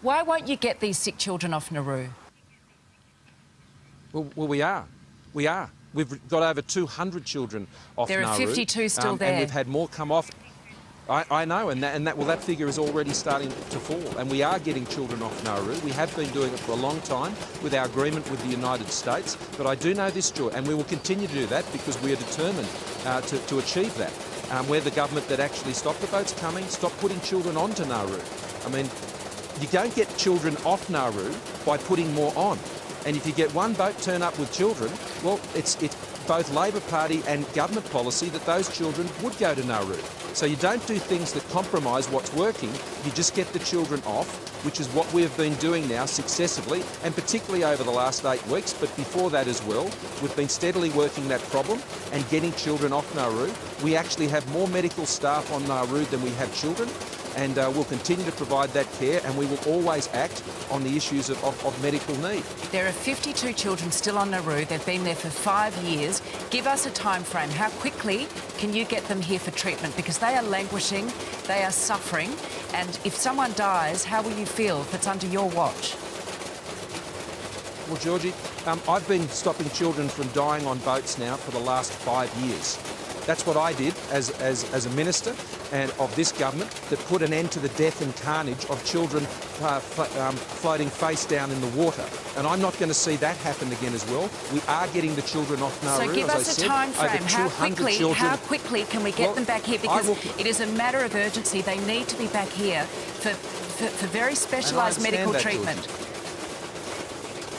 Why won't you get these sick children off Nauru? Well, we are. We are. We've got over 200 children off Nauru. There are 52 still there. And we've had more come off. I know, that figure is already starting to fall, and we are getting children off Nauru. We have been doing it for a long time with our agreement with the United States, but I do know this, Joy, and we will continue to do that because we are determined to achieve that. We're the government that actually stopped the boats coming, stopped putting children onto Nauru. I mean, you don't get children off Nauru by putting more on. And if you get one boat turn up with children, well, it's both Labor Party and government policy that those children would go to Nauru. So you don't do things that compromise what's working, you just get the children off, which is what we've been doing now successively, and particularly over the last 8 weeks, but before that as well, we've been steadily working that problem and getting children off Nauru. We actually have more medical staff on Nauru than we have children, and we'll continue to provide that care, and we will always act on the issues of medical need. There are 52 children still on Nauru. They've been there for 5 years. Give us a time frame. How quickly can you get them here for treatment? Because they are languishing, they are suffering, and if someone dies, how will you feel if it's under your watch? Well, Georgie, I've been stopping children from dying on boats now for the last 5 years. That's what I did as a minister and of this government that put an end to the death and carnage of children floating face down in the water. And I'm not going to see that happen again as well. We are getting the children off Nauru, so give us a time frame. How quickly can we get them back here? Because it is a matter of urgency. They need to be back here for very specialised medical treatment. Georgie.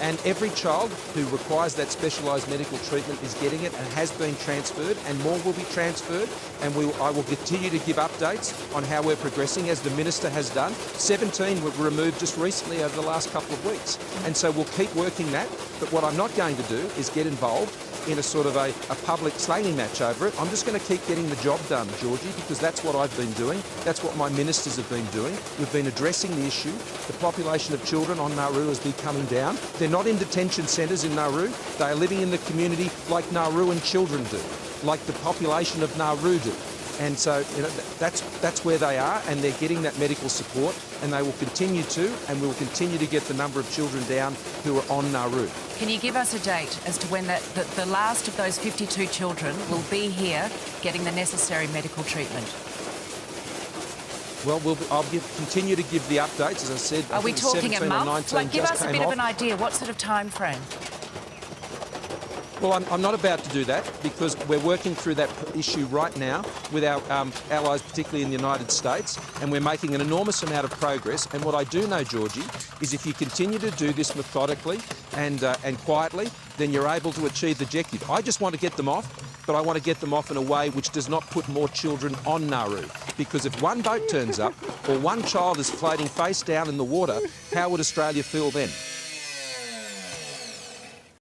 And every child who requires that specialised medical treatment is getting it and has been transferred, and more will be transferred. And I will continue to give updates on how we're progressing, as the Minister has done. 17 were removed just recently over the last couple of weeks. And so we'll keep working that. But what I'm not going to do is get involved in a sort of a public slanging match over it. I'm just going to keep getting the job done, Georgie, because that's what I've been doing. That's what my ministers have been doing. We've been addressing the issue. The population of children on Nauru has been coming down. They're not in detention centres in Nauru. They are living in the community like Nauruan children do, like the population of Nauru do. And so, you know, that's where they are, and they're getting that medical support, and they will continue to, and we will continue to get the number of children down who are on Nauru. Can you give us a date as to when the last of those 52 children will be here getting the necessary medical treatment? Well, I'll continue to give the updates, as I said. Are we talking a month? Like, give us a bit of an idea. What sort of time frame? Well, I'm not about to do that because we're working through that issue right now with our allies, particularly in the United States, and we're making an enormous amount of progress. And what I do know, Georgie, is if you continue to do this methodically and quietly, then you're able to achieve the objective. I just want to get them off, but I want to get them off in a way which does not put more children on Nauru. Because if one boat turns up or one child is floating face down in the water, how would Australia feel then?